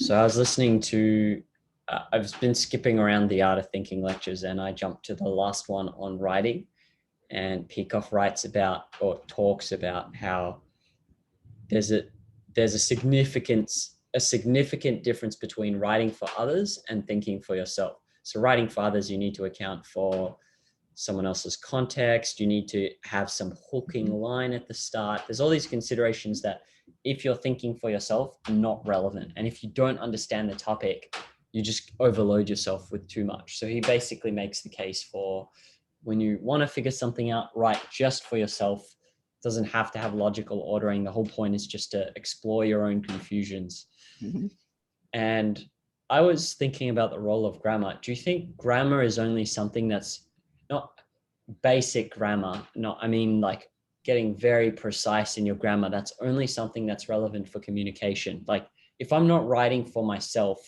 So I was listening to, I've been skipping around the Art of Thinking lectures, and I jumped to the last one on writing. And Peikoff writes about or talks about how there's a there's a significant difference between writing for others and thinking for yourself. So writing for others, you need to account for someone else's context. You need to have some hooking line at the start. There's all these considerations that if you're thinking for yourself, not relevant. And if you don't understand the topic, you just overload yourself with too much. So he basically makes the case for when you want to figure something out, write just for yourself. It doesn't have to have logical ordering. The whole point is just to explore your own confusions. Mm-hmm. And I was thinking about the role of grammar. Do you think grammar is only something that's not basic grammar? No, I mean like getting very precise in your grammar. That's only something that's relevant for communication. Like if I'm not writing for myself,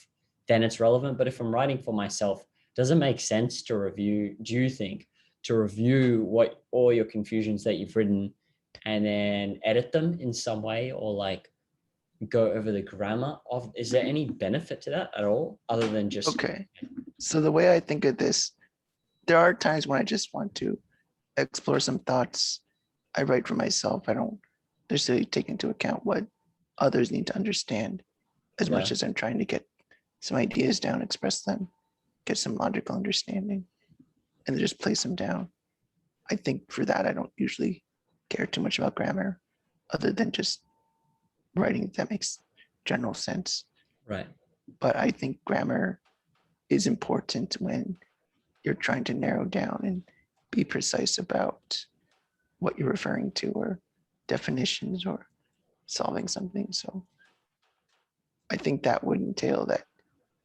then it's relevant. But if I'm writing for myself, does it make sense to review, do you think, to review what all your confusions that you've written and then edit them in some way, or like go over the grammar of, is there any benefit to that at all other than just Okay. So the way I think of this, there are times when I just want to explore some thoughts. I write for myself. I don't necessarily take into account what others need to understand as much as I'm trying to get some ideas down, express them, get some logical understanding, and then just place them down. I think for that, I don't usually care too much about grammar other than just writing that makes general sense. right? But I think grammar is important when you're trying to narrow down and be precise about what you're referring to or definitions or solving something. So I think that would entail that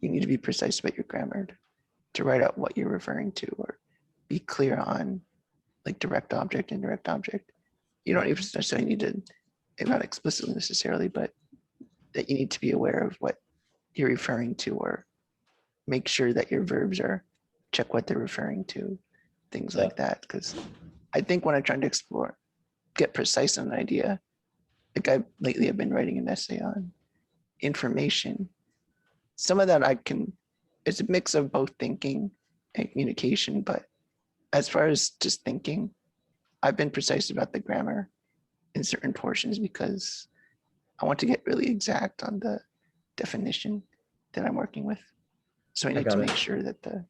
you need to be precise about your grammar to write out what you're referring to or be clear on like direct object, indirect object. You don't even necessarily need to, not explicitly necessarily, but that you need to be aware of what you're referring to or make sure that your verbs are, check what they're referring to, things Yeah. like that. Because I think when I'm trying to explore, get precise on an idea, like lately I've been writing an essay on information. Some of that it's a mix of both thinking and communication, but as far as just thinking, I've been precise about the grammar in certain portions because I want to get really exact on the definition that I'm working with. So I need to make sure that the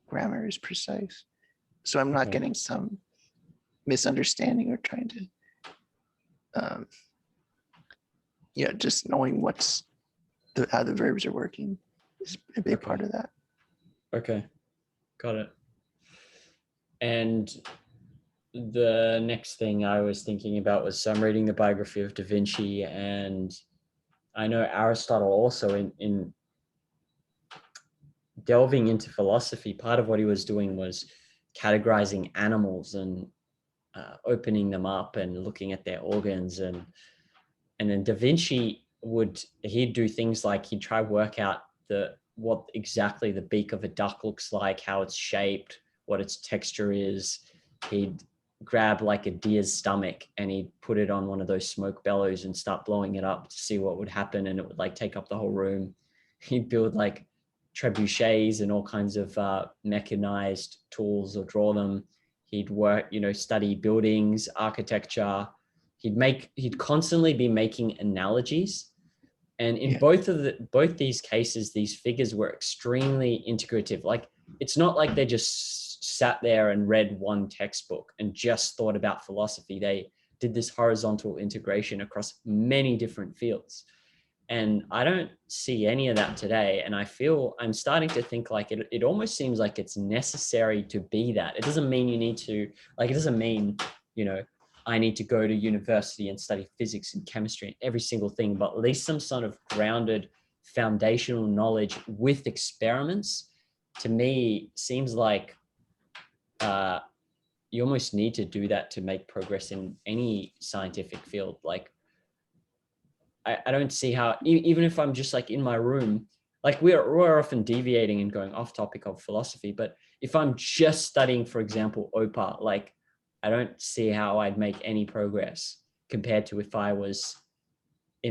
grammar is precise. So I'm not getting some misunderstanding or trying to, just knowing how the verbs are working is a big part of that. Okay, got it. And the next thing I was thinking about was, so I'm reading the biography of Da Vinci, and I know Aristotle also in delving into philosophy, part of what he was doing was categorizing animals and opening them up and looking at their organs. And then Da Vinci he'd do things like he'd try work out what exactly the beak of a duck looks like, how it's shaped, what its texture is. He'd grab like a deer's stomach and he'd put it on one of those smoke bellows and start blowing it up to see what would happen, and it would like take up the whole room. He'd build like trebuchets and all kinds of mechanized tools or draw them. He'd work, study buildings, architecture. He'd constantly be making analogies. And in both these cases, these figures were extremely integrative. Like, it's not like they just sat there and read one textbook and just thought about philosophy. They did this horizontal integration across many different fields. And I don't see any of that today. And I'm starting to think like it almost seems like it's necessary to be that. It doesn't mean you need to, like, it doesn't mean, I need to go to university and study physics and chemistry and every single thing, but at least some sort of grounded foundational knowledge with experiments, to me, seems like you almost need to do that to make progress in any scientific field. Like, I don't see how, even if I'm just like in my room, like we're often deviating and going off topic of philosophy, but if I'm just studying, for example, OPA, like I don't see how I'd make any progress compared to if I was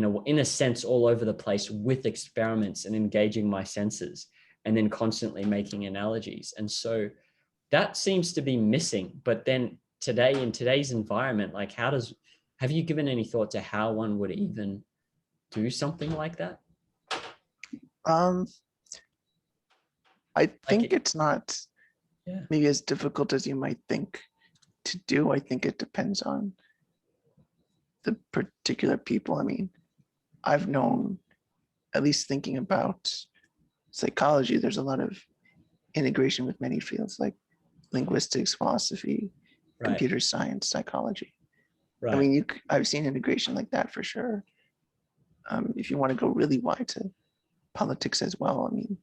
in a sense all over the place with experiments and engaging my senses and then constantly making analogies. And so that seems to be missing. But then today, in today's environment, like have you given any thought to how one would even do something like that? Um, I think Like, it's not yeah, maybe as difficult as you might think to do. I think it depends on the particular people. I mean, I've known, at least thinking about psychology, there's a lot of integration with many fields like linguistics, philosophy, right, computer science, psychology. I right. mean, I've seen integration like that for sure. If you want to go really wide to politics as well, I mean,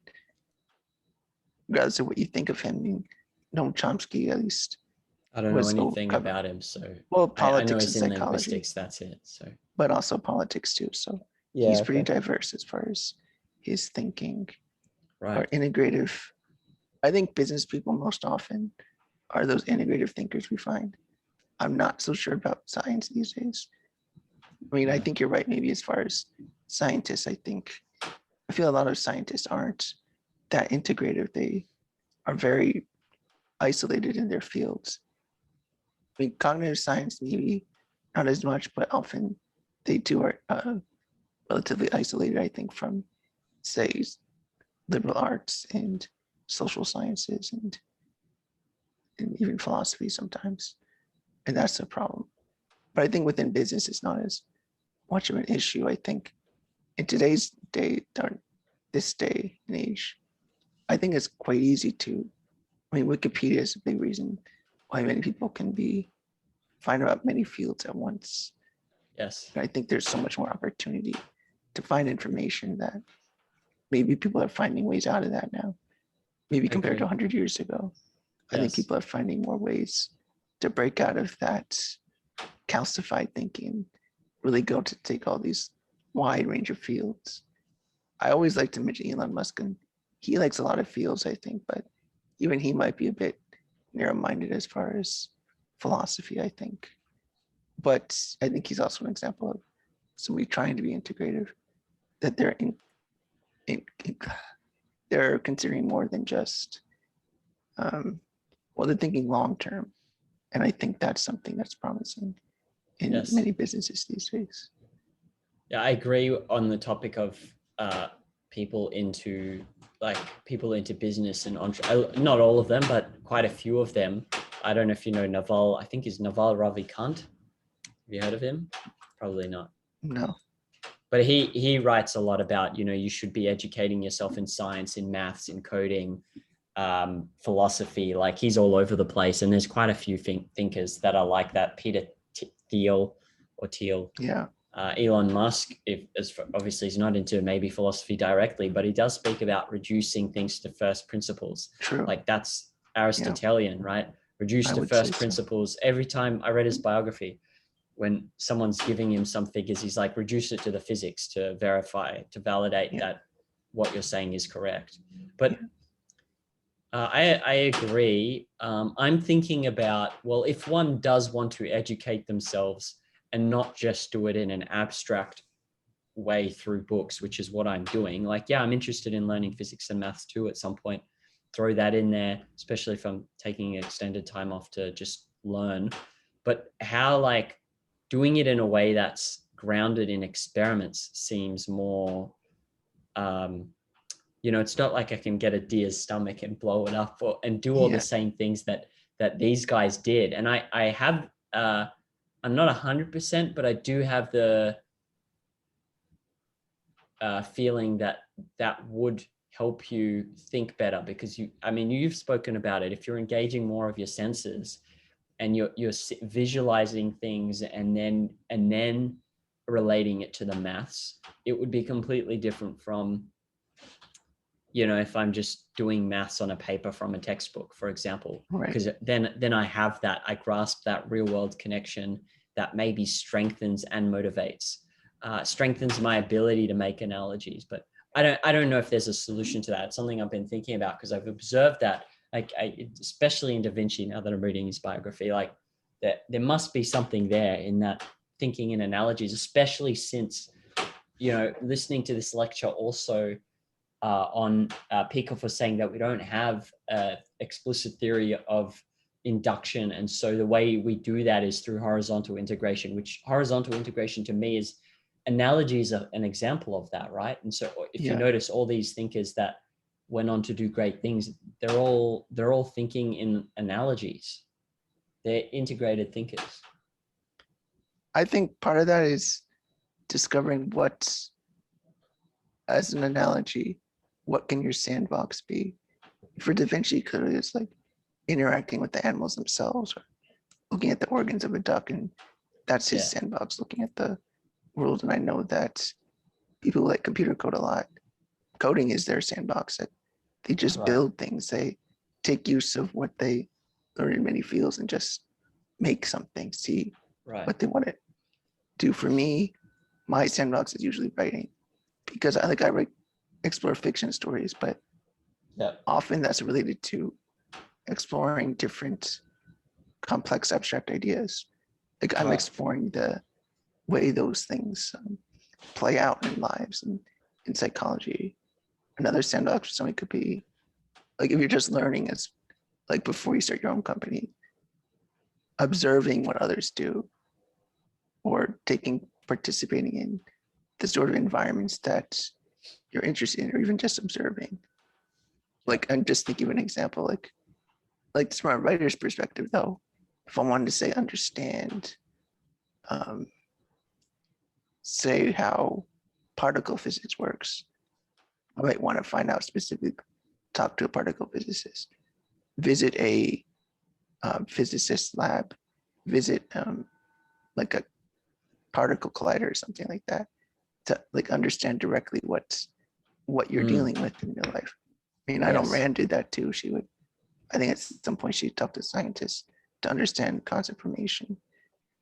regardless of what you think of him, I mean, Noam Chomsky at least I don't know was anything covered, about him, so well, I know politics and he's in psychology, linguistics. That's it. So but also politics too. So yeah, he's pretty okay, diverse as far as his thinking or right. integrative. I think business people most often are those integrative thinkers we find. I'm not so sure about science these days. I mean, I Yeah, think you're right. Maybe as far as scientists, I feel a lot of scientists aren't that integrative. They are very isolated in their fields. I mean, cognitive science, maybe not as much, but often they too are relatively isolated, I think, from, say, liberal arts and social sciences and even philosophy sometimes. And that's a problem. But I think within business, it's not as much of an issue. I think in today's day, this day and age, I think it's quite easy to, I mean, Wikipedia is a big reason why many people can find out many fields at once. yes, And I think there's so much more opportunity to find information that maybe people are finding ways out of that now, maybe I compared to agree. 100 years ago. I think Yes, people are finding more ways to break out of that calcified thinking, really go to take all these wide range of fields. I always like to mention Elon Musk, and he likes a lot of fields, I think, but even he might be a bit narrow-minded as far as philosophy, I think. But I think he's also an example of somebody trying to be integrative, that in they're considering more than just, um, well, they're thinking long term. And I think that's something that's promising in yes. many businesses these days. Yeah, I agree on the topic of uh, people into people into business and not all of them, but quite a few of them. I don't know if you know Naval. I think is Naval Ravikant. Have you heard of him? Probably not. No. But he writes a lot about, you should be educating yourself in science, in maths, in coding, philosophy. Like he's all over the place, and there's quite a few thinkers that are like that. Peter Thiel or Thiel. Yeah. Elon Musk, obviously he's not into maybe philosophy directly, but he does speak about reducing things to first principles. True. Like that's Yeah. Aristotelian, right? Reduce I to would say first so. principles. Every time I read his biography, when someone's giving him some figures, he's like, reduce it to the physics to verify, to validate Yeah. that what you're saying is correct. Yeah. But I agree. I'm thinking about, well, if one does want to educate themselves and not just do it in an abstract way through books, which is what I'm doing. Like, yeah, I'm interested in learning physics and maths too at some point. Throw that in there, especially if I'm taking extended time off to just learn. But how like doing it in a way that's grounded in experiments seems more it's not like I can get a deer's stomach and blow it up and do all the Yeah. same things that these guys did. And I have I'm not 100%, but I do have the feeling that would help you think better, because you've spoken about it. If you're engaging more of your senses and you're visualizing things and then relating it to the maths, it would be completely different from if I'm just doing maths on a paper from a textbook, for example, Right. because then I grasp that real world connection that maybe strengthens and motivates, strengthens my ability to make analogies. But I don't know if there's a solution to that. It's something I've been thinking about, because I've observed that, like, especially in Da Vinci, now that I'm reading his biography, like that there must be something there in that thinking in analogies, especially since listening to this lecture also on Peikoff was saying that we don't have an explicit theory of induction. And so the way we do that is through horizontal integration, which horizontal integration to me is analogy is an example of that, right? And so if you notice all these thinkers that went on to do great things, they're all thinking in analogies. They're integrated thinkers. I think part of that is discovering what, as an analogy, what can your sandbox be? For Da Vinci, clearly it's like interacting with the animals themselves, or looking at the organs of a duck, and that's his sandbox, looking at the world. And I know that people who like computer code a lot, coding is their sandbox. That they just build things. They take use of what they learn in many fields and just make something, see what they want to do. For me, my sandbox is usually writing, because I explore fiction stories, but often that's related to exploring different complex abstract ideas. Like I'm exploring the way those things play out in lives and in psychology. Another sandbox for somebody could be like, if you're just learning, as like before you start your own company, observing what others do, or participating in the sort of environments that you're interested in, or even just observing. Like, I'm just thinking of an example, like from a writer's perspective though, if I wanted to say understand, say how particle physics works, I might want to find out specifically, talk to a particle physicist, visit a physicist lab, visit like a particle collider or something like that, to like understand directly what you're dealing with in real life. I mean, I know Rand did that too. She would, I think at some point she talked to scientists to understand concept formation.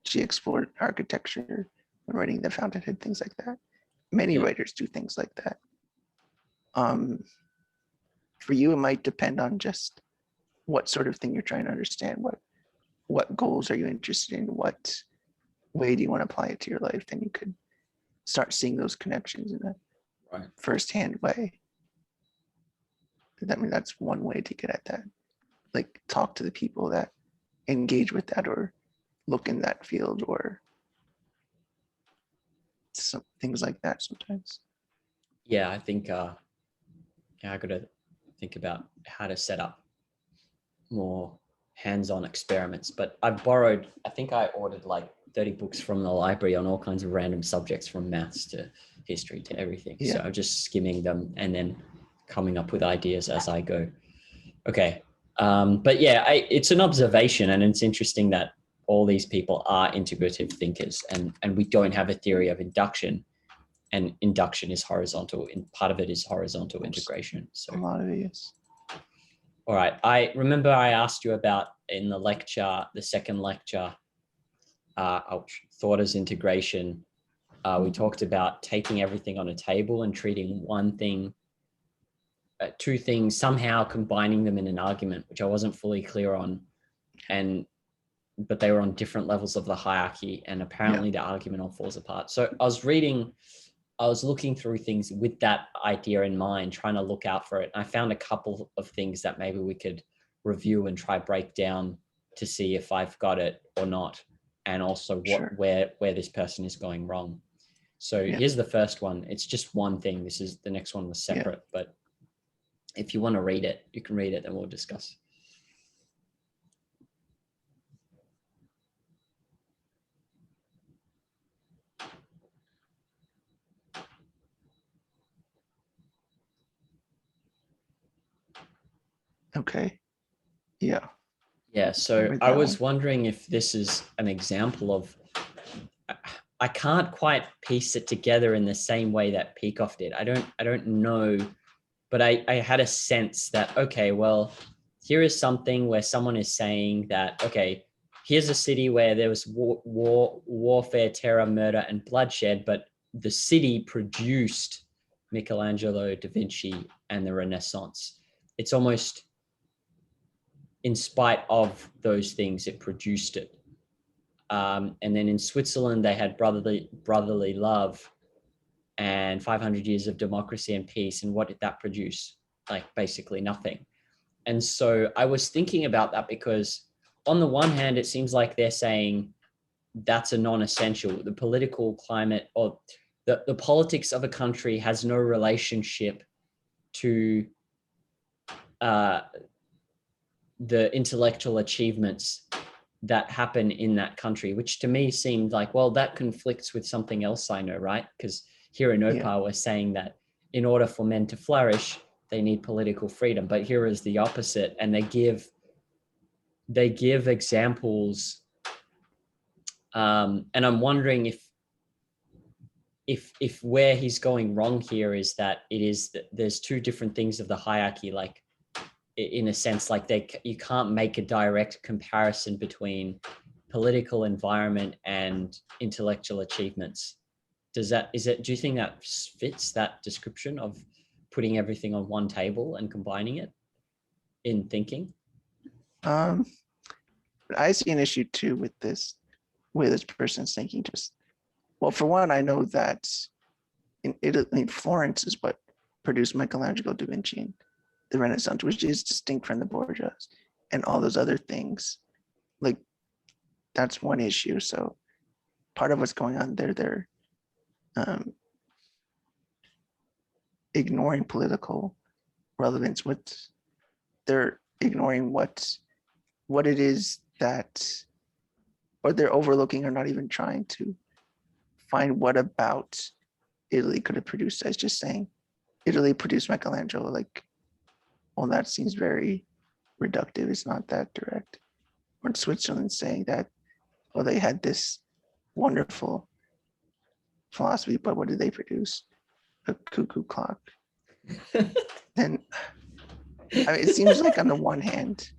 She explored architecture when writing the Fountainhead, things like that. Many writers do things like that. For you, it might depend on just what sort of thing you're trying to understand. What goals are you interested in? What way do you want to apply it to your life? Then you could start seeing those connections in a firsthand way. I mean, that's one way to get at that. Like, talk to the people that engage with that, or look in that field, or some things like that sometimes. Yeah, I think I got to think about how to set up more hands-on experiments. But I think I ordered like 30 books from the library on all kinds of random subjects, from maths to history to everything. So I'm just skimming them and then coming up with ideas as I go. Okay. But yeah, it's an observation, and it's interesting that all these people are integrative thinkers, and we don't have a theory of induction, and induction is horizontal, and part of it is horizontal integration. So a lot of it is. All right. I remember I asked you about in the lecture, the second lecture, thought as integration. We talked about taking everything on a table and treating one thing, two things, somehow combining them in an argument, which I wasn't fully clear on. But they were on different levels of the hierarchy, and apparently the argument all falls apart. So I was looking through things with that idea in mind, trying to look out for it. I found a couple of things that maybe we could review and try break down to see if I've got it or not, and also where this person is going wrong. So here's the first one. It's just one thing. The next one was separate, but if you want to read it, you can read it and we'll discuss. Okay. Yeah. Yeah. So I was wondering if this is an example of, I can't quite piece it together in the same way that Peikoff did. I don't know, but I had a sense that, okay, well, here is something where someone is saying that, okay, here's a city where there was warfare, terror, murder, and bloodshed, but the city produced Michelangelo, Da Vinci, and the Renaissance. It's almost in spite of those things, it produced it. And then in Switzerland, they had brotherly love, and 500 years of democracy and peace. And what did that produce? Like basically nothing. And so I was thinking about that because on the one hand, it seems like they're saying that's a non-essential. The political climate or the politics of a country has no relationship to the intellectual achievements that happen in that country, which to me seemed like, well, that conflicts with something else I know, right? Because here in OPA, we're saying that in order for men to flourish, they need political freedom. But here is the opposite. And they give examples. And I'm wondering if where he's going wrong here is that there's two different things of the hierarchy, like in a sense, like you can't make a direct comparison between political environment and intellectual achievements. Do you think that fits that description of putting everything on one table and combining it in thinking? But I see an issue too with this way this person's thinking. Just, well, for one, I know that in Italy, Florence is what produced Michelangelo da Vinci and the Renaissance, which is distinct from the Borgias and all those other things. Like, that's one issue. So part of what's going on there, they're ignoring political relevance. They're ignoring what it is that, or they're overlooking or not even trying to find what about Italy could have produced. As just saying Italy produced Michelangelo, like, well, that seems very reductive. It's not that direct. Or in Switzerland saying that, well, they had this wonderful philosophy, but what did they produce? A cuckoo clock. Then I mean, it seems like on the one hand,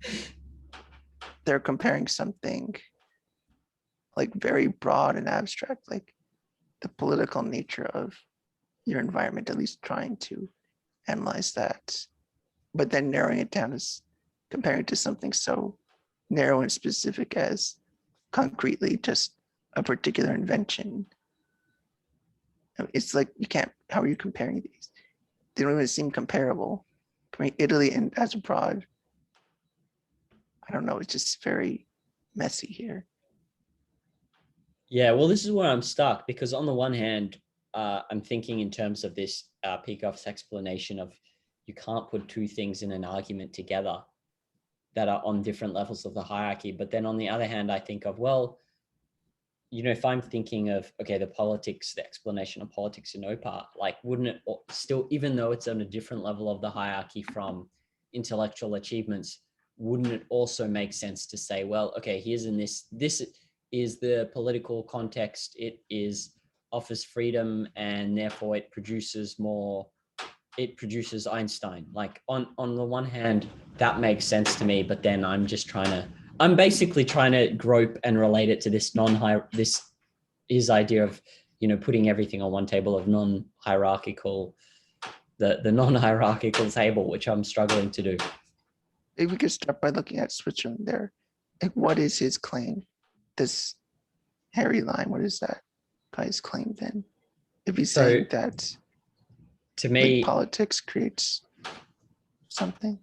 they're comparing something like very broad and abstract, like the political nature of your environment, at least trying to analyze that, but then narrowing it down is comparing it to something so narrow and specific as concretely just a particular invention. It's like, you can't, how are you comparing these? They don't even seem comparable. I mean, Italy and as abroad, I don't know, it's just very messy here. Yeah, well, this is where I'm stuck, because on the one hand, I'm thinking in terms of this Peikoff's explanation of you can't put two things in an argument together that are on different levels of the hierarchy. But then on the other hand, I think of, well, if I'm thinking of, okay, the explanation of politics in OPA, like, wouldn't it still, even though it's on a different level of the hierarchy from intellectual achievements, wouldn't it also make sense to say, well, okay, here's in this is the political context, offers freedom, and therefore it produces Einstein. Like, on the one hand, that makes sense to me, but then I'm basically trying to grope and relate it to this his idea of, putting everything on one table of non-hierarchical, the non-hierarchical table, which I'm struggling to do. Maybe we could start by looking at Switzerland there. Like, what is his claim? This hairy line, what is that guy's claim then? If he's saying that, to me, like, politics creates something.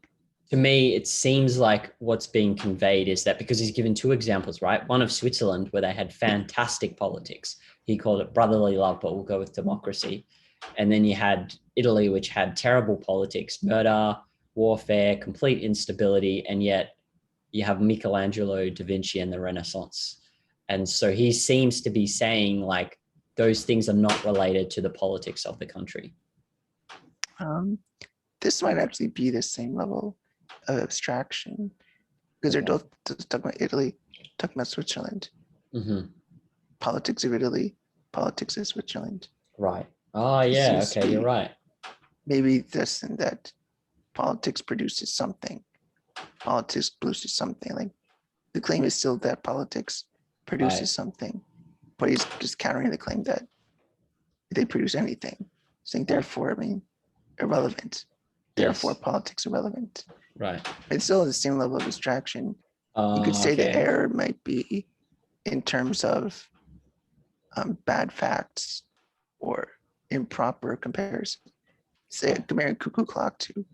To me, it seems like what's being conveyed is that, because he's given two examples, right? One of Switzerland, where they had fantastic politics. He called it brotherly love, but we'll go with democracy. And then you had Italy, which had terrible politics, murder, warfare, complete instability. And yet you have Michelangelo, Da Vinci, and the Renaissance. And so he seems to be saying, like, those things are not related to the politics of the country. This might actually be the same level of abstraction, because they're both talking about Italy, talking about Switzerland. Mm-hmm. Politics of Italy, politics of Switzerland. Right. Oh, yeah. Okay, you're right. Maybe this and that. Politics produces something. Politics produces something. Like, the claim is still that politics produces something, but he's just countering the claim that they produce anything. Saying, therefore, irrelevant. Therefore, politics irrelevant. Right. It's still at the same level of abstraction. You could say the error might be in terms of bad facts or improper comparison. Say comparing cuckoo clock to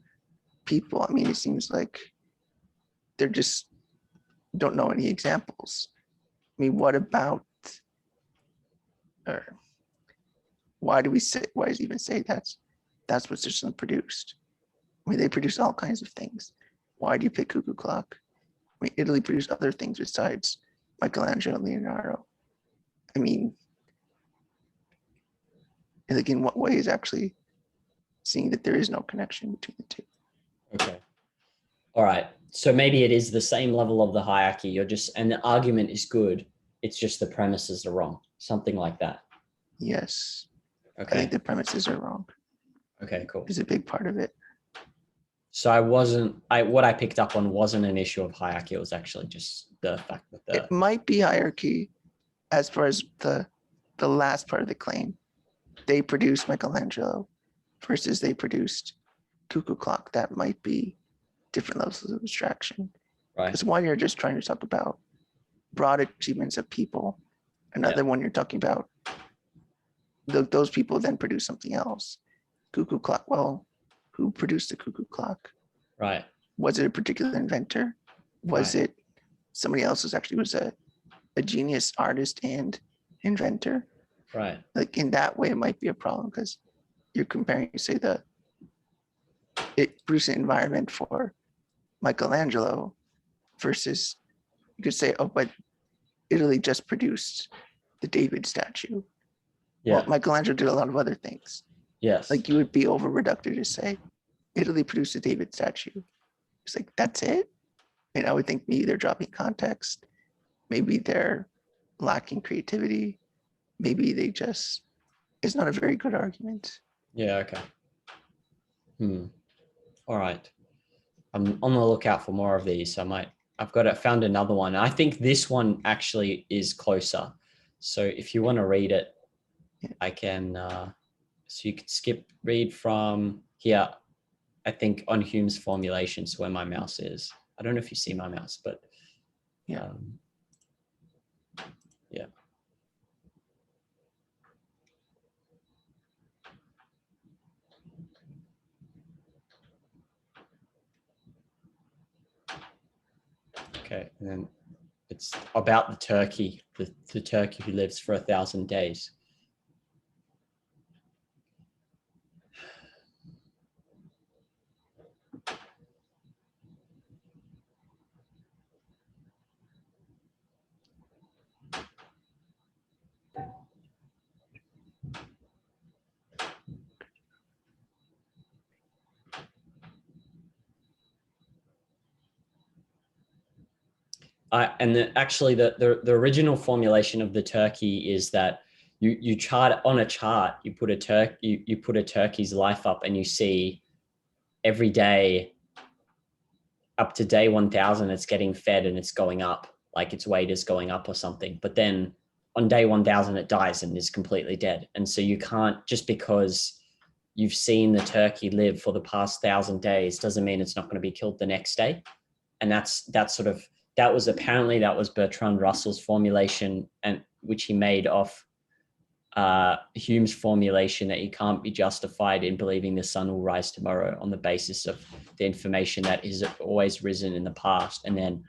people. I mean, it seems like they're just don't know any examples. I mean, what about, or why does it even say that's what Sicily produced? I mean, they produce all kinds of things. Why do you pick cuckoo clock? I mean, Italy produced other things besides Michelangelo and Leonardo. I mean, and like in what way is actually seeing that there is no connection between the two? Okay. All right. So maybe it is the same level of the hierarchy. You're just, and the argument is good. It's just the premises are wrong. Something like that. Yes. Okay. I think the premises are wrong. Okay, cool. Is a big part of it. So what I picked up on wasn't an issue of hierarchy. It was actually just the fact that It might be hierarchy as far as the last part of the claim. They produced Michelangelo versus they produced cuckoo clock. That might be different levels of abstraction. right. Because one, you're just trying to talk about broad achievements of people. Another one, you're talking about those people then produce something else. Cuckoo clock. Well, who produced the cuckoo clock? Right. Was it a particular inventor? Was it somebody else who actually was a genius artist and inventor? Right. Like in that way, it might be a problem because you're comparing, say, it produced an environment for Michelangelo versus you could say, oh, but Italy just produced the David statue. Yeah. Well, Michelangelo did a lot of other things. Yes. Like you would be over reductive to say Italy produced a David statue. It's like, that's it? And I would think maybe they're dropping context. Maybe they're lacking creativity. Maybe they just, it's not a very good argument. Yeah. Okay. All right. I'm on the lookout for more of these. So found another one. I think this one actually is closer. So if you want to read it, I can, so you could read from here, I think on Hume's formulations where my mouse is. I don't know if you see my mouse, but yeah. Yeah. Okay, and then it's about the turkey, the turkey who lives for 1,000 days. Actually, the original formulation of the turkey is that you chart on a chart. You put a turkey's life up, and you see every day up to day 1,000, it's getting fed and it's going up, like its weight is going up or something. But then on day 1,000, it dies and is completely dead. And so you can't, just because you've seen the turkey live for the past 1,000 days doesn't mean it's not going to be killed the next day. And that was Bertrand Russell's formulation, and which he made off Hume's formulation that he can't be justified in believing the sun will rise tomorrow on the basis of the information that has always risen in the past. And then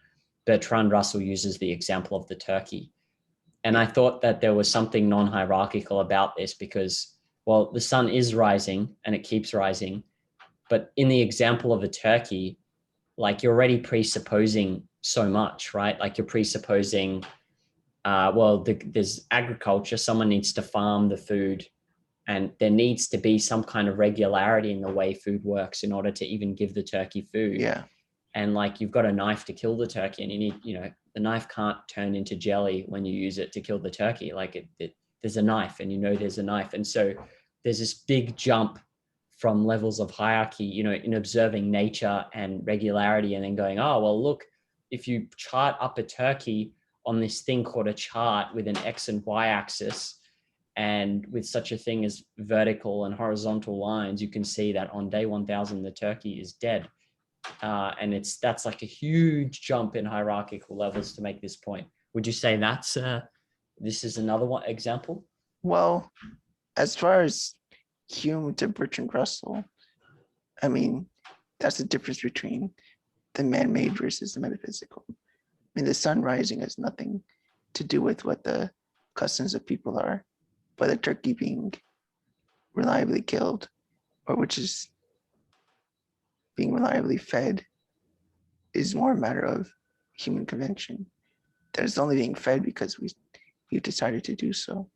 Bertrand Russell uses the example of the turkey. And I thought that there was something non-hierarchical about this because, well, the sun is rising and it keeps rising. But in the example of a turkey, like you're already presupposing so much, right? Like you're presupposing, there's agriculture, someone needs to farm the food, and there needs to be some kind of regularity in the way food works in order to even give the turkey food. Yeah. And like you've got a knife to kill the turkey, and you need, the knife can't turn into jelly when you use it to kill the turkey. Like there's a knife, and there's a knife. And so there's this big jump from levels of hierarchy, in observing nature and regularity, and then going, oh, well, look, if you chart up a turkey on this thing called a chart with an X and Y axis, and with such a thing as vertical and horizontal lines, you can see that on day 1,000, the turkey is dead. And that's like a huge jump in hierarchical levels to make this point. Would you say this is another one example? Well, as far as Hume to Bertrand Russell, I mean, that's the difference between the man-made versus the metaphysical. I mean, the sun rising has nothing to do with what the customs of people are, but the turkey being reliably killed, or which is being reliably fed, is more a matter of human convention. That it's only being fed because we've decided to do so.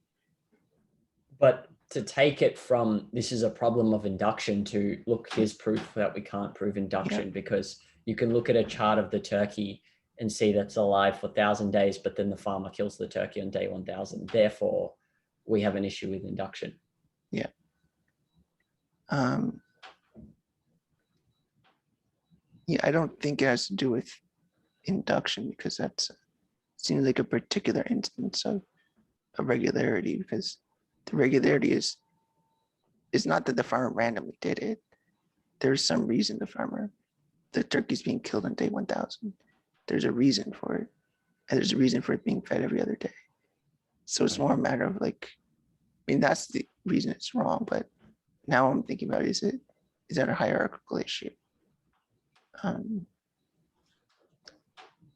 But to take it from this is a problem of induction to look, here's proof that we can't prove induction, because you can look at a chart of the turkey and see that's alive for 1,000 days, but then the farmer kills the turkey on day 1,000. Therefore, we have an issue with induction. Yeah. Yeah, I don't think it has to do with induction, because that seems like a particular instance of regularity, because the regularity is not that the farmer randomly did it. There's some reason the turkey's being killed on day 1,000. There's a reason for it, and there's a reason for it being fed every other day. So it's more a matter of like, I mean, that's the reason it's wrong. But now I'm thinking about, is that a hierarchical issue? Well,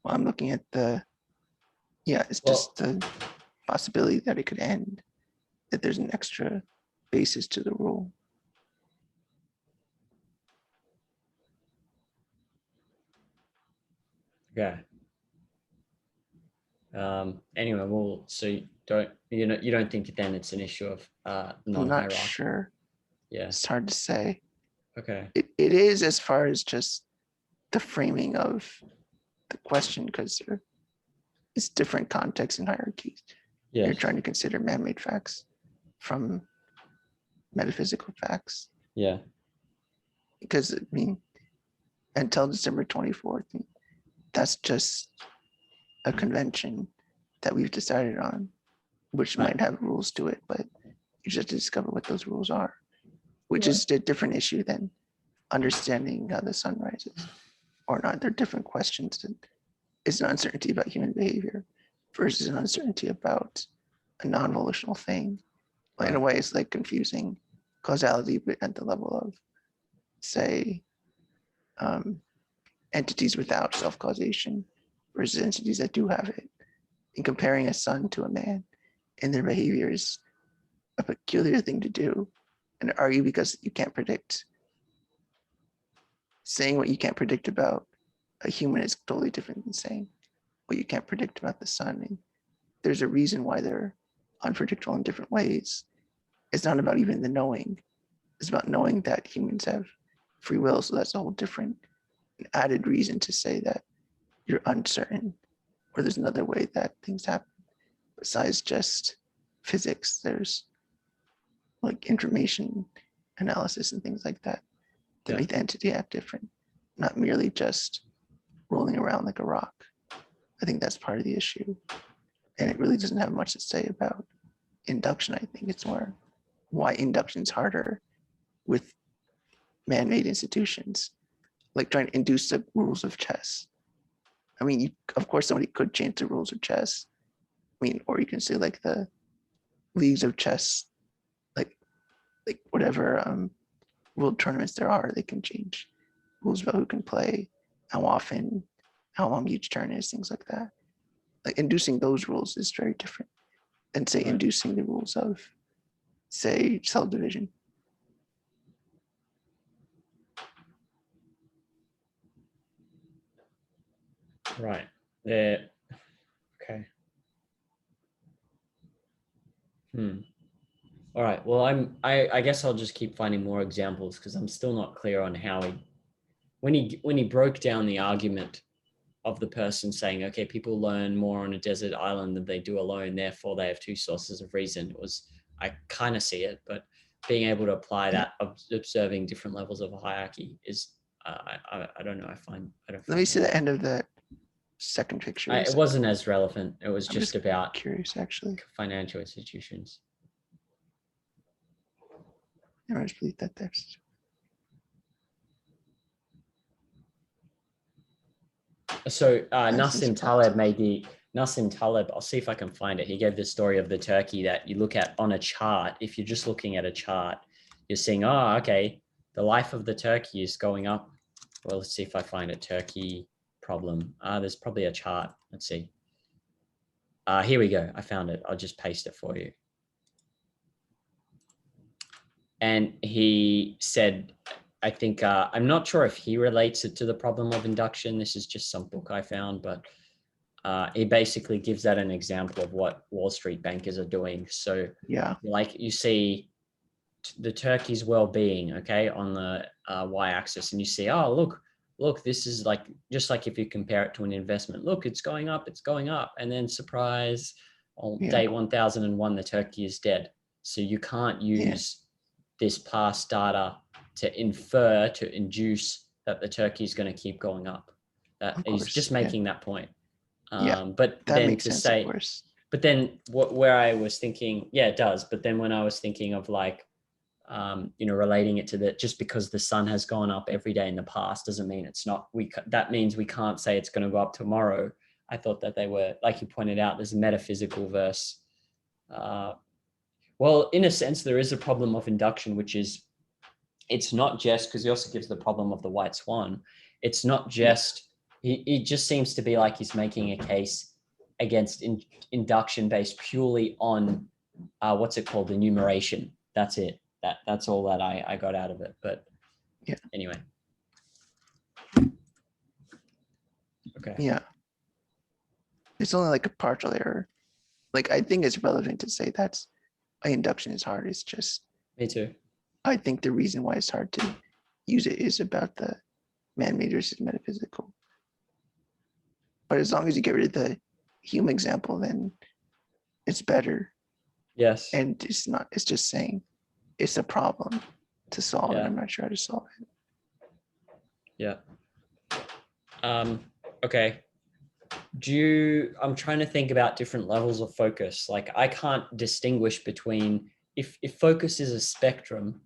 I'm looking at it's just the possibility that it could end, that there's an extra basis to the rule. Yeah. Anyway, well, so you don't think then it's an issue of non-hierarchical? I'm not sure. Yeah. It's hard to say. Okay. It is, as far as just the framing of the question, because it's different contexts and hierarchies. Yeah. You're trying to consider man-made facts from metaphysical facts. Yeah. Because I mean, until December 24th, that's just a convention that we've decided on, which might have rules to it, but you just discover what those rules are, which is a different issue than understanding how the sun rises or not. They're different questions. It's an uncertainty about human behavior versus an uncertainty about a non-volitional thing. In a way, it's like confusing causality at the level of, say, entities without self-causation versus entities that do have it. And comparing a son to a man and their behavior is a peculiar thing to do and argue, because you can't predict. Saying what you can't predict about a human is totally different than saying what you can't predict about the sun. And there's a reason why they're unpredictable in different ways. It's not about even the knowing. It's about knowing that humans have free will. So that's a whole different added reason to say that you're uncertain, or there's another way that things happen besides just physics. There's like information analysis and things like that that make the entity act different, not merely just rolling around like a rock. I think that's part of the issue. And it really doesn't have much to say about induction. I think it's more why induction is harder with man-made institutions, like trying to induce the rules of chess. I mean, of course, somebody could change the rules of chess. I mean, or you can say like the leagues of chess, like whatever world tournaments there are, they can change rules about who can play, how often, how long each turn is, things like that. Like inducing those rules is very different than, say, inducing the rules of, say, cell division. Right. There. Okay. All right. Well, I guess I'll just keep finding more examples, because I'm still not clear on how when he broke down the argument of the person saying, okay, people learn more on a desert island than they do alone, therefore they have two sources of reason. I kind of see it, but being able to apply that, observing different levels of a hierarchy is, I don't know. Let me see the end of that second picture. It wasn't as relevant. It was just about curious, actually. Financial institutions. I just believe that text. So Nassim Taleb, I'll see if I can find it. He gave the story of the turkey that you look at on a chart. If you're just looking at a chart, you're seeing, oh, okay, the life of the turkey is going up. Well, let's see if I find a turkey problem. There's probably a chart. Let's see. Here we go. I found it. I'll just paste it for you. And he said, I think, I'm not sure if he relates it to the problem of induction. This is just some book I found, but he basically gives that an example of what Wall Street bankers are doing. So Yeah. like you see the turkey's well-being, okay, on the y-axis, and you see, oh, look, this is like, just like if you compare it to an investment, look, it's going up, and then surprise, on day 1001, the turkey is dead. So you can't use this past data to infer, to induce that the turkey is going to keep going up. That he's just making that point. But that then makes to sense, say, of course. but then where I was thinking, yeah, it does. But then when I was thinking of like, relating it to that, just because the sun has gone up every day in the past doesn't mean it's not, that means we can't say it's going to go up tomorrow. I thought that they were, like you pointed out, there's a metaphysical verse. Well, in a sense, there is a problem of induction, which is, it's not just, because he also gives the problem of the white swan. It's not just, it just seems to be like he's making a case against induction based purely on, what's it called? Enumeration. That's it. That's all that I got out of it. But anyway. Okay. Yeah. It's only like a partial error. Like, I think it's relevant to say that's why induction is hard. It's just, Me too. I think the reason why it's hard to use it is about the man-made versus metaphysical. But as long as you get rid of the human example, then it's better. Yes. And it's just saying it's a problem to solve, and I'm not sure how to solve it. Yeah. Okay. I'm trying to think about different levels of focus. Like, I can't distinguish between, if focus is a spectrum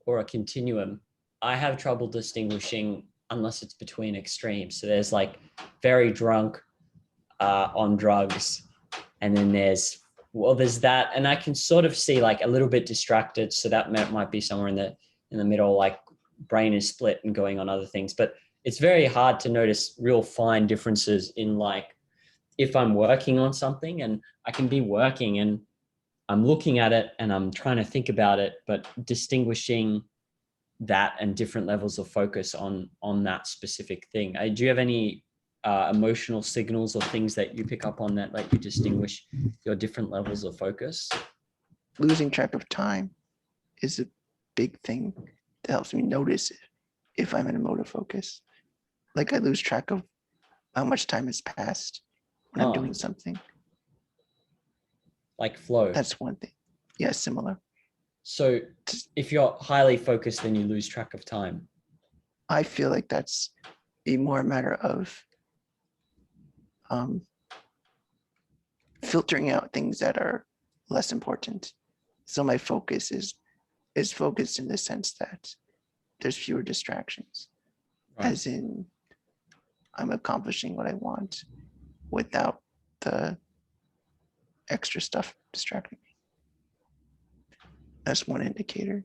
or a continuum, I have trouble distinguishing unless it's between extremes. So there's like very drunk on drugs, and then there's that, and I can sort of see like a little bit distracted. So that might be somewhere in the middle, like brain is split and going on other things. But it's very hard to notice real fine differences in, like, if I'm working on something and I can be working and I'm looking at it and I'm trying to think about it, but distinguishing that and different levels of focus on that specific thing. Do you have any emotional signals or things that you pick up on that let you distinguish your different levels of focus? Losing track of time is a big thing that helps me notice if I'm in a mode of focus. Like, I lose track of how much time has passed when I'm doing something. Like flow. That's one thing. Yeah, similar. So if you're highly focused, then you lose track of time. I feel like that's a more matter of filtering out things that are less important. So my focus is focused in the sense that there's fewer distractions, as in I'm accomplishing what I want without the extra stuff distracting me. That's one indicator.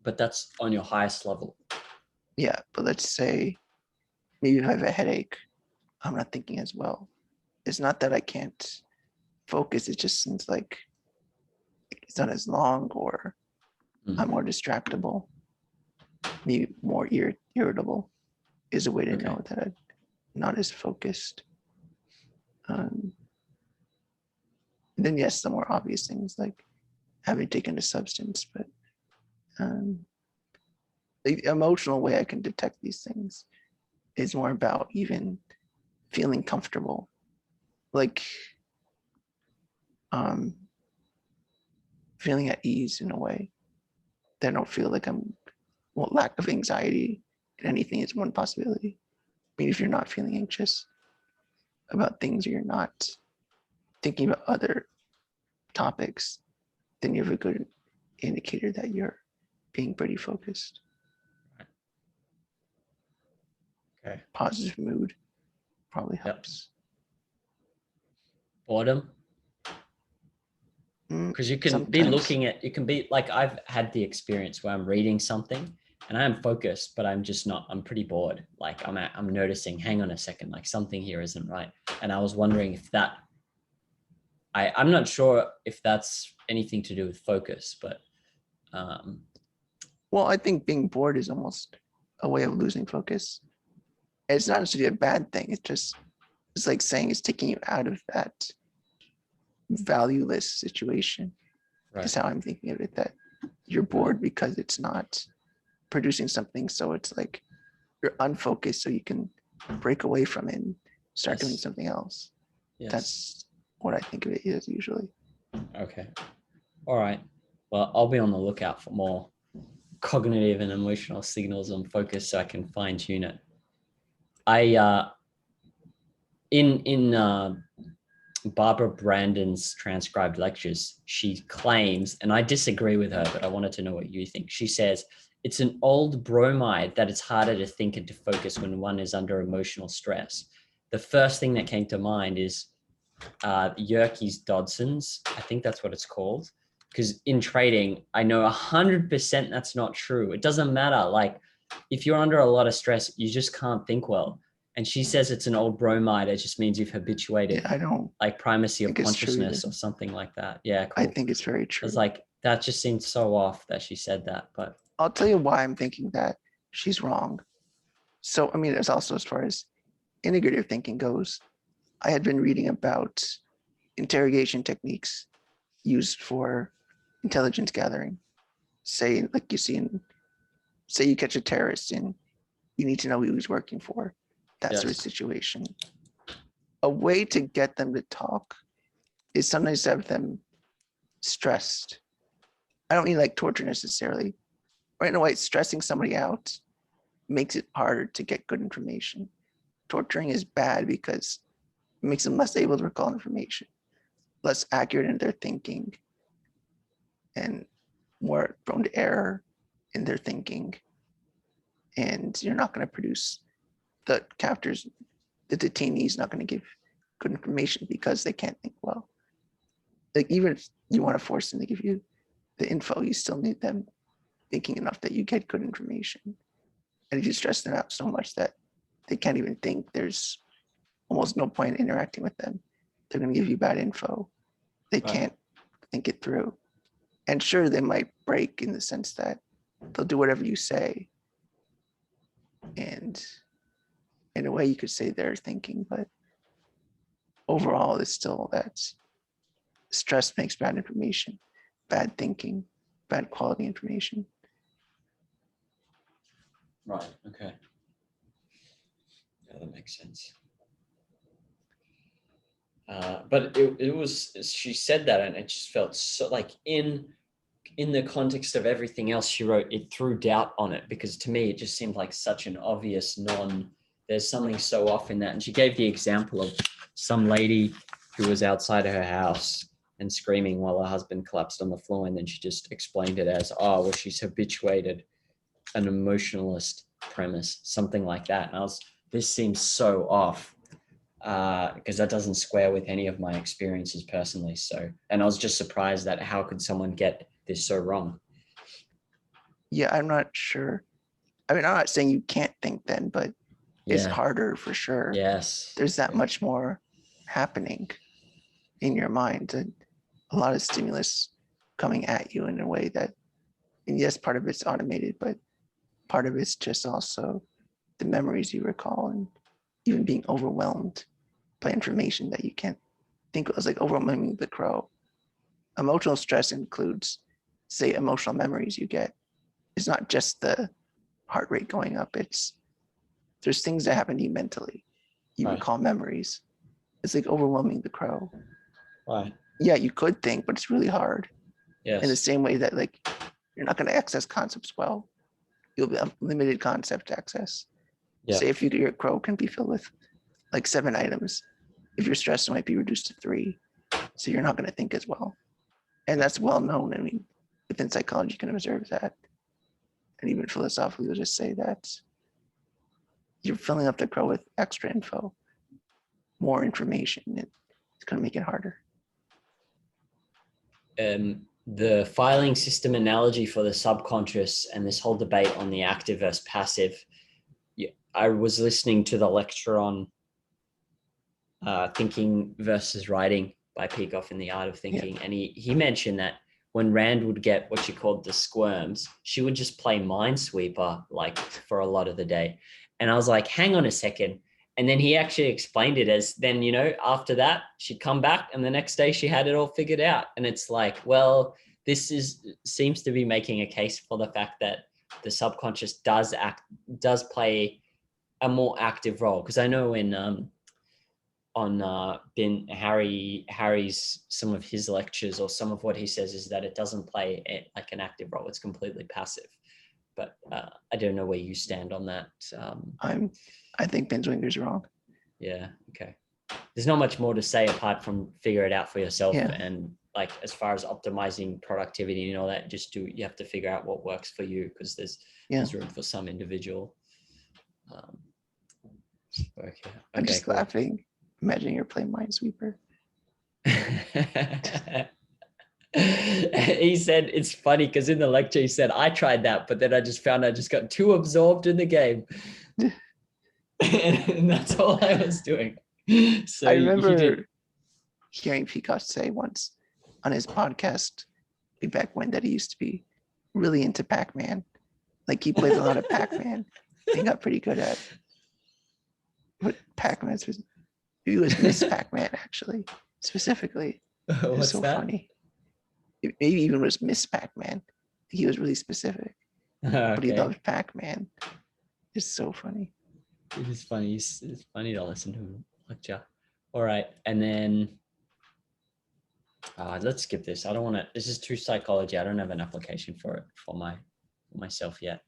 But that's on your highest level. Yeah, but let's say maybe if I have a headache, I'm not thinking as well. It's not that I can't focus, it just seems like it's not as long, or I'm more distractible, maybe more irritable is a way to know that I'm not as focused. And then yes, the more obvious things like having taken a substance, but the emotional way I can detect these things is more about even feeling comfortable, like feeling at ease in a way that I don't feel like lack of anxiety in anything is one possibility. I mean, if you're not feeling anxious about things, or you're not thinking about other topics, then you have a good indicator that you're being pretty focused. Okay. Positive mood probably helps. Boredom? Because you can be Sometimes. looking at, you can be like, I've had the experience where I'm reading something and I'm focused, but I'm just not, I'm pretty bored. Like I'm noticing, hang on a second, like something here isn't right. And I was wondering if that, I'm not sure if that's anything to do with focus, but Well, I think being bored is almost a way of losing focus. It's not necessarily a bad thing. It's like saying it's taking you out of that valueless situation. right. Is how I'm thinking of it. That you're bored because it's not producing something. So it's like you're unfocused, so you can break away from it and start doing Yes. something else. Yes. That's what I think of it as usually. Okay. All right. Well, I'll be on the lookout for more cognitive and emotional signals on focus so I can fine tune it. In Barbara Brandon's transcribed lectures, she claims, and I disagree with her, but I wanted to know what you think. She says it's an old bromide that it's harder to think and to focus when one is under emotional stress. The first thing that came to mind is Yerkes Dodson's. I think that's what it's called. Because in trading, I know 100% that's not true. It doesn't matter. Like if you're under a lot of stress, you just can't think well. And she says it's an old bromide. It just means you've habituated, I don't like primacy of think it's true either. consciousness or something like that. Yeah, I cool. think it's very true. It's like, that just seems so off that she said that, but I'll tell you why I'm thinking that she's wrong. So, I mean, there's also, as far as integrative thinking goes, I had been reading about interrogation techniques used for intelligence gathering. Say, like you see in, say you catch a terrorist and you need to know who he's working for, that sort of yes. situation. A way to get them to talk is sometimes to have them stressed. I don't mean like torture necessarily. Right in a way, stressing somebody out makes it harder to get good information. Torturing is bad because it makes them less able to recall information, less accurate in their thinking, and more prone to error in their thinking. And you're not going to produce the captors, the detainees not going to give good information because they can't think well. Like even if you want to force them to give you the info, you still need them thinking enough that you get good information. And if you stress them out so much that they can't even think, there's almost no point in interacting with them. They're going to give you bad info. They can't think it through. And sure, they might break in the sense that they'll do whatever you say. And in a way, you could say they're thinking, but overall, it's still that stress makes bad information, bad thinking, bad quality information. Right. Okay. Yeah, that makes sense. But it was, she said that and it just felt so like in the context of everything else she wrote, it threw doubt on it because to me, it just seemed like such an obvious there's something so off in that. And she gave the example of some lady who was outside of her house and screaming while her husband collapsed on the floor. And then she just explained it as, oh, well, she's habituated an emotionalist premise, something like that. And this seems so off because that doesn't square with any of my experiences personally. So, and I was just surprised that how could someone get this so wrong? Yeah, I'm not sure. I mean, I'm not saying you can't think then, but it's harder for sure. Yes. There's that much more happening in your mind and a lot of stimulus coming at you in a way that, and yes, part of it's automated, but part of it's just also the memories you recall and even being overwhelmed by information that you can't think of. It's like overwhelming the crow. Emotional stress includes, say, emotional memories you get. It's not just the heart rate going up. There's things that happen to you mentally. You recall memories. It's like overwhelming the crow. Right. Yeah, you could think, but it's really hard. Yes. In the same way that like you're not going to access concepts well. You'll have limited concept access. Yeah. Say if your crow can be filled with like 7 items, if you're stressed, it might be reduced to 3. So you're not going to think as well. And that's well known. I mean, within psychology, you can observe that. And even philosophically, you'll just say that you're filling up the crow with extra info, more information. It's going to make it harder. the filing system analogy for the subconscious and this whole debate on the active versus passive. I was listening to the lecture on Thinking versus Writing by Peikoff in the Art of Thinking. And he mentioned that when Rand would get what she called the squirms, she would just play Minesweeper like for a lot of the day. And I was like, hang on a second. And then he actually explained it as then, after that, she'd come back and the next day she had it all figured out. And it's like, well, this seems to be making a case for the fact that the subconscious does play a more active role. Because I know on Ben Harry's some of his lectures or some of what he says is that it doesn't play like an active role. It's completely passive. But I don't know where you stand on that. I think Ben Zwinger's wrong. Yeah. Okay. There's not much more to say apart from figure it out for yourself. Yeah. And like, as far as optimizing productivity and all that, you have to figure out what works for you, because there's room for some individual. Okay. I'm just laughing, imagining you're playing Minesweeper. He said it's funny because in the lecture he said I tried that, but then I just found I just got too absorbed in the game. and that's all I was doing. So I remember hearing Peacock say once on his podcast way back when that he used to be really into Pac-Man. Like he played a lot of Pac-Man and got pretty good at what Pac-Man was. He was Miss Pac-Man actually, specifically. It was so funny. It maybe even was Miss Pac-Man. He was really specific. Okay. But he loved Pac-Man. It's so funny. It is funny. It's funny to listen to him lecture. All right. And then let's skip this. I don't want to, this is true psychology. I don't have an application for it for myself yet.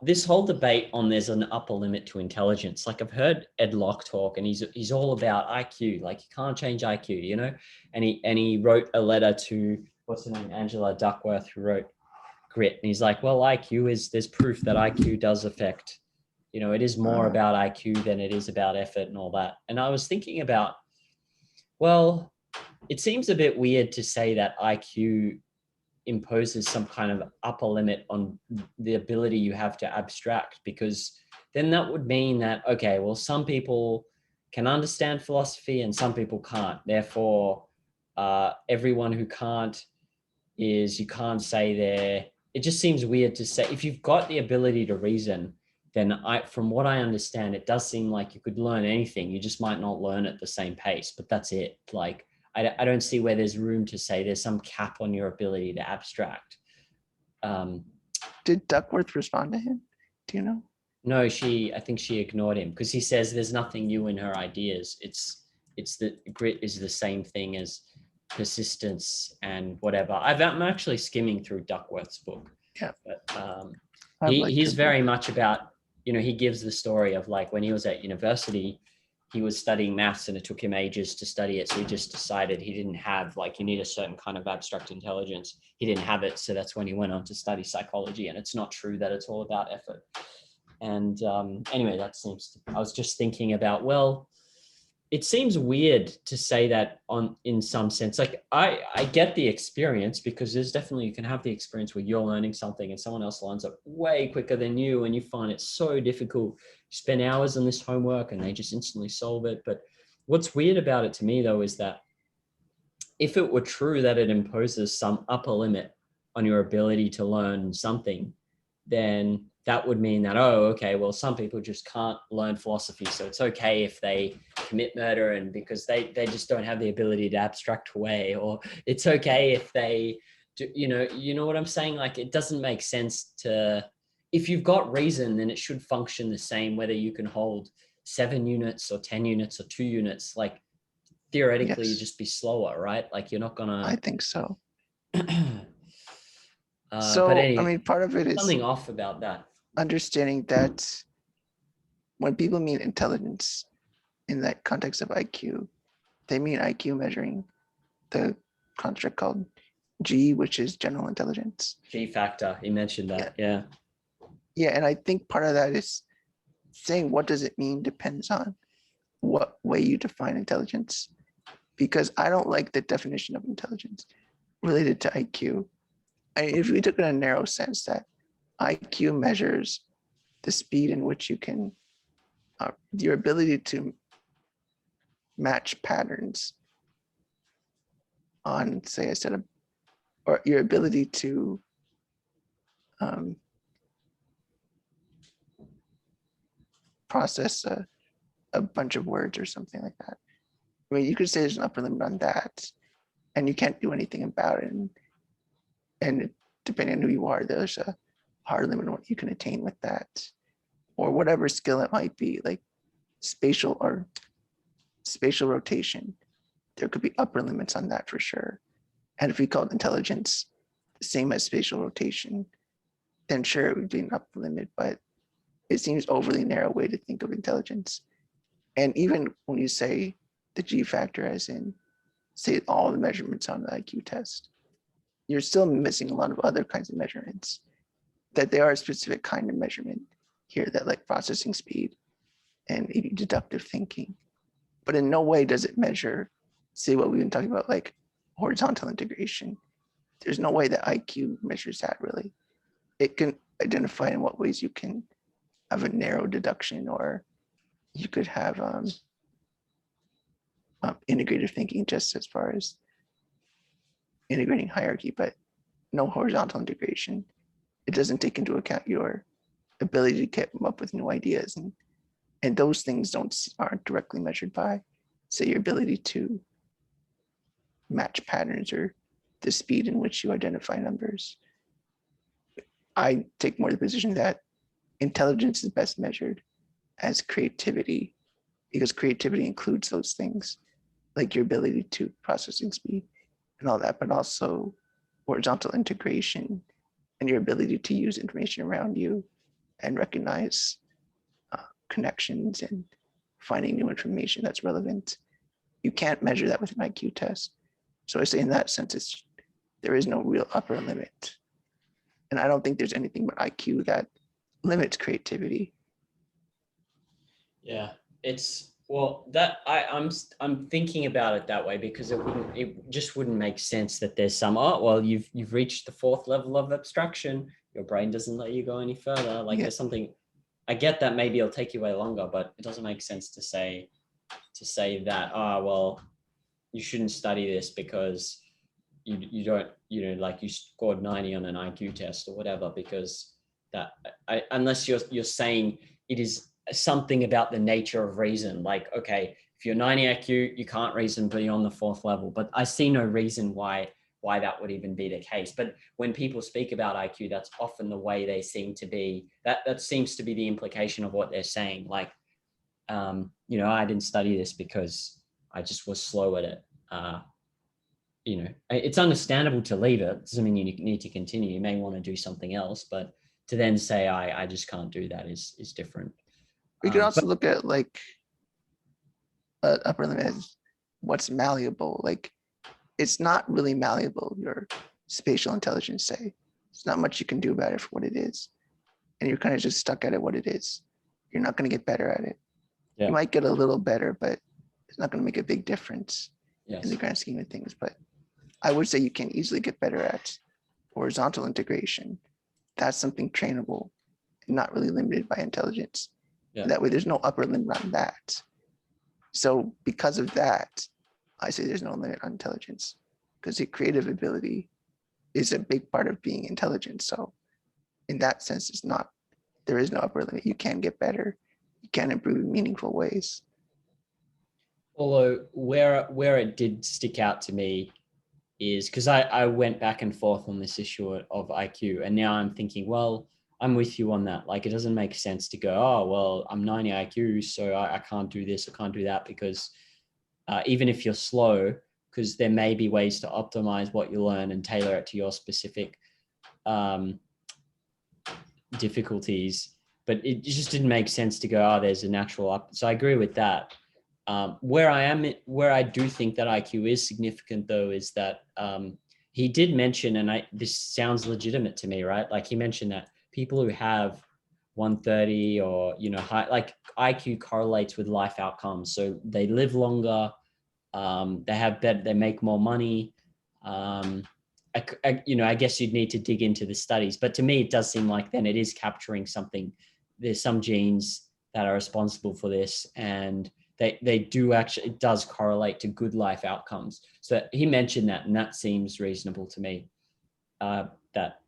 This whole debate on there's an upper limit to intelligence. Like I've heard Ed Locke talk, and he's all about IQ. Like you can't change IQ, And he wrote a letter to what's her name, Angela Duckworth, who wrote Grit. And he's like, well, there's proof that IQ does affect. It is more about IQ than it is about effort and all that. And I was thinking about, well, it seems a bit weird to say that IQ imposes some kind of upper limit on the ability you have to abstract, because then that would mean that, okay, well, some people can understand philosophy and some people can't. Therefore, everyone who can't you can't say it just seems weird to say. If you've got the ability to reason, then from what I understand, it does seem like you could learn anything. You just might not learn at the same pace, but that's it. Like, I don't see where there's room to say there's some cap on your ability to abstract. Did Duckworth respond to him? Do you know? No, I think she ignored him because he says there's nothing new in her ideas. It's the grit is the same thing as persistence and whatever. I'm actually skimming through Duckworth's book. Yeah. But he's very much about, he gives the story of like when he was at university, he was studying maths and it took him ages to study it. So he just decided he didn't have, like, you need a certain kind of abstract intelligence. He didn't have it. So that's when he went on to study psychology. And it's not true that it's all about effort. And anyway, I was just thinking about, well, it seems weird to say that in some sense. Like I get the experience, because there's definitely, you can have the experience where you're learning something and someone else learns it way quicker than you, and you find it so difficult. You spend hours on this homework and they just instantly solve it. But what's weird about it to me though, is that if it were true that it imposes some upper limit on your ability to learn something, then that would mean that, okay, well, some people just can't learn philosophy. So it's okay if they commit murder, and because they just don't have the ability to abstract away, or it's okay if they do, you know what I'm saying? Like, it doesn't make sense if you've got reason, then it should function the same, whether you can hold 7 units or 10 units or 2 units, like theoretically you just be slower, right? Like you're not gonna. I think so. But anyway, I mean, part of it is something off about that. Understanding that when people mean intelligence in that context of IQ, they mean IQ measuring the construct called G, which is general intelligence. G factor, he mentioned that, yeah. Yeah, and I think part of that is saying what does it mean depends on what way you define intelligence. because I don't like the definition of intelligence related to IQ. If we took it in a narrow sense that IQ measures the speed in which you can, your ability to match patterns on, say, a set of, or your ability to process a bunch of words or something like that. I mean, you could say there's an upper limit on that, and you can't do anything about it. And depending on who you are, there's a hard limit on what you can attain with that, or whatever skill it might be, like spatial rotation. There could be upper limits on that for sure. And if we called intelligence the same as spatial rotation, then sure, it would be an upper limit, but it seems overly narrow way to think of intelligence. And even when you say the G factor, as in say all the measurements on the IQ test, you're still missing a lot of other kinds of measurements, that they are a specific kind of measurement here, that like processing speed and maybe deductive thinking, but in no way does it measure, say, what we've been talking about, like horizontal integration. There's no way that IQ measures that really. It can identify in what ways you can have a narrow deduction, or you could have integrative thinking just as far as integrating hierarchy, but no horizontal integration. It doesn't take into account your ability to come up with new ideas, and those things aren't directly measured by, say, your ability to match patterns or the speed in which you identify numbers. I take more the position that intelligence is best measured as creativity, because creativity includes those things, like your ability to processing speed and all that, but also horizontal integration and your ability to use information around you and recognize connections and finding new information that's relevant. You can't measure that with an IQ test. So I say in that sense, there is no real upper limit. And I don't think there's anything but IQ that limits creativity. Yeah, it's, well, that I'm thinking about it that way because it just wouldn't make sense that there's some, oh, well, you've reached the fourth level of abstraction, your brain doesn't let you go any further. Like there's something, I get that maybe it'll take you way longer, but it doesn't make sense to say that, well, you shouldn't study this because you don't, like you scored 90 on an IQ test or whatever, because that, unless you're saying it is something about the nature of reason. Like, okay, if you're 90 IQ, you can't reason beyond the fourth level. But I see no reason why that would even be the case. But when people speak about IQ, that's often the way they seem to be. That seems to be the implication of what they're saying. Like, I didn't study this because I just was slow at it. It's understandable to leave it. Doesn't mean you need to continue. You may want to do something else, but to then say I just can't do that is different. We could also look at like upper limit as what's malleable. Like it's not really malleable, your spatial intelligence, say. There's not much you can do about it for what it is. And you're kind of just stuck at it what it is. You're not going to get better at it. Yeah. You might get a little better, but it's not going to make a big difference in the grand scheme of things. But I would say you can easily get better at horizontal integration. That's something trainable and not really limited by intelligence. Yeah. That way there's no upper limit on that. So because of that, I say there's no limit on intelligence, because the creative ability is a big part of being intelligent. So in that sense, there is no upper limit. You can get better. You can improve in meaningful ways. Although where it did stick out to me is because I went back and forth on this issue of IQ, and now I'm thinking, well, I'm with you on that. Like, it doesn't make sense to go, oh, well, I'm 90 IQ, so I can't do this, I can't do that, because even if you're slow, because there may be ways to optimize what you learn and tailor it to your specific difficulties, but it just didn't make sense to go, oh, there's a natural up. So I agree with that. Where I do think that IQ is significant, though, is that he did mention, and this sounds legitimate to me, right? Like he mentioned that people who have 130 or, high, like IQ correlates with life outcomes. So they live longer, They have better, they make more money. I guess you'd need to dig into the studies, but to me, it does seem like then it is capturing something. There's some genes that are responsible for this, and they do actually, it does correlate to good life outcomes. So he mentioned that, and that seems reasonable to me. That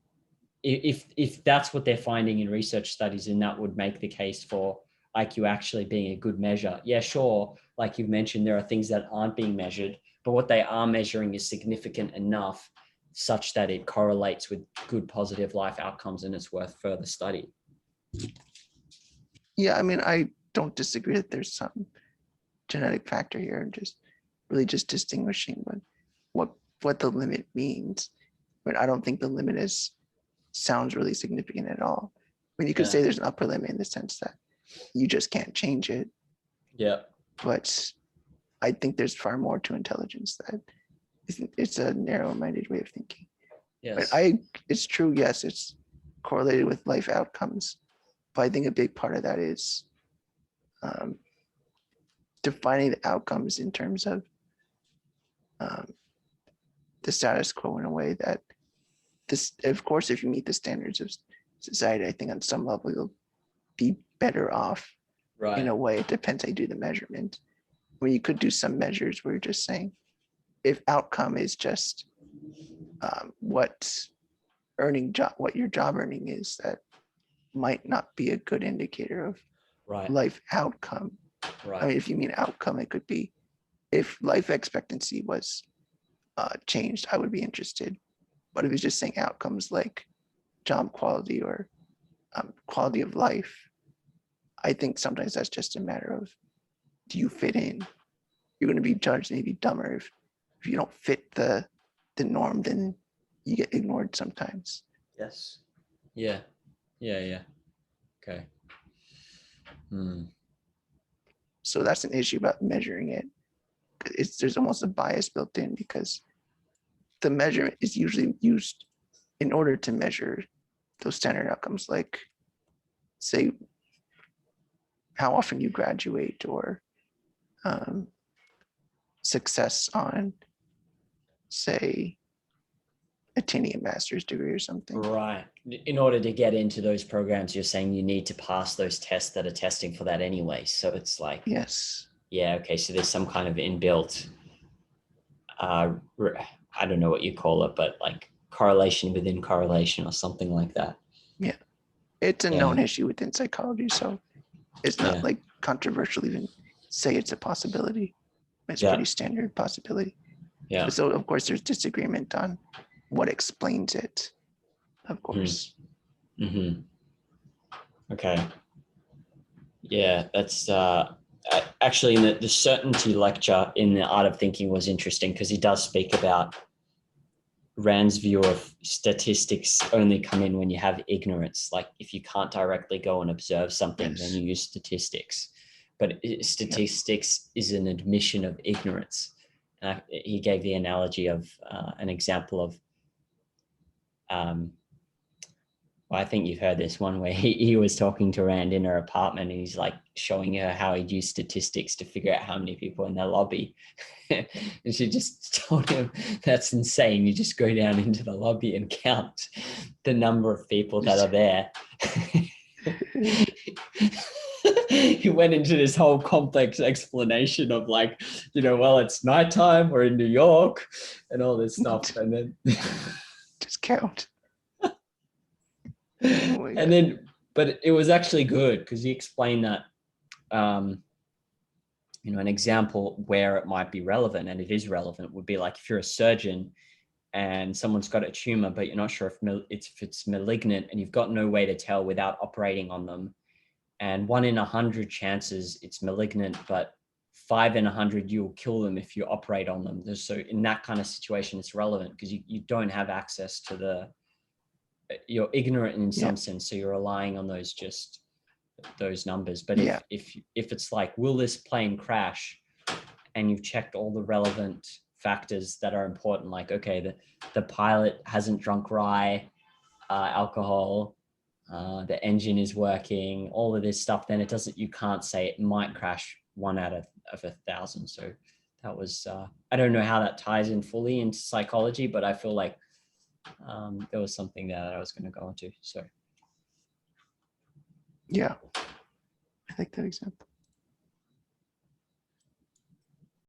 if that's what they're finding in research studies, and that would make the case for IQ actually being a good measure. Yeah, sure. Like you've mentioned, there are things that aren't being measured, but what they are measuring is significant enough such that it correlates with good positive life outcomes, and it's worth further study. Yeah, I mean, I don't disagree that there's some genetic factor here, and just really just distinguishing what the limit means. But I don't think the limit sounds really significant at all. I mean, you could say there's an upper limit in the sense that you just can't change it. Yeah. But I think there's far more to intelligence that it's a narrow-minded way of thinking. Yes. But it's true, yes, it's correlated with life outcomes. But I think a big part of that is defining the outcomes in terms of the status quo in a way that this, of course, if you meet the standards of society, I think on some level you'll be better off. Right. In a way, it depends how you do the measurement. I mean, you could do some measures where you're just saying, if outcome is just what your job earning is, that might not be a good indicator of life outcome. Right. I mean, if you mean outcome, it could be if life expectancy was changed, I would be interested. But if it's just saying outcomes like job quality or quality of life, I think sometimes that's just a matter of, do you fit in? You're going to be judged maybe dumber if you don't fit the norm, then you get ignored sometimes. Yes. Yeah. Okay. So that's an issue about measuring it. There's almost a bias built in, because the measurement is usually used in order to measure those standard outcomes, like say how often you graduate, or success on, say, attaining a master's degree or something. Right. In order to get into those programs, you're saying you need to pass those tests that are testing for that anyway. So it's like, yes. Yeah. Okay. So there's some kind of inbuilt, I don't know what you call it, but like correlation within correlation or something like that. Yeah. It's a known issue within psychology. So it's not like controversial even say it's a possibility. It's pretty standard possibility. Yeah. So of course there's disagreement on what explains it, of course. Mm-hmm. Okay. Yeah, that's actually in the certainty lecture in the Art of Thinking was interesting, because he does speak about Rand's view of statistics only come in when you have ignorance. Like if you can't directly go and observe something, then you use statistics. But statistics is an admission of ignorance. He gave the analogy of an example of, well, I think you've heard this one where he was talking to Rand in her apartment, and he's like showing her how he'd use statistics to figure out how many people in their lobby. And she just told him, that's insane. You just go down into the lobby and count the number of people that are there. He went into this whole complex explanation of like, well, it's nighttime, we're in New York and all this stuff. And then just count. And then, but it was actually good, because he explained that, an example where it might be relevant, and it is relevant, would be like if you're a surgeon and someone's got a tumor, but you're not sure if it's malignant, and you've got no way to tell without operating on them. And 1 in 100 chances it's malignant, but 5 in 100 you'll kill them if you operate on them. So in that kind of situation, it's relevant, because you don't have access to you're ignorant in some sense, so you're relying on those numbers. But if it's like, will this plane crash, and you've checked all the relevant factors that are important, like, okay, the pilot hasn't drunk rye, alcohol, the engine is working, all of this stuff, then you can't say it might crash 1 out of 1,000. So that was, I don't know how that ties in fully into psychology, but I feel like there was something there that I was going to go into. So Yeah, I like that example.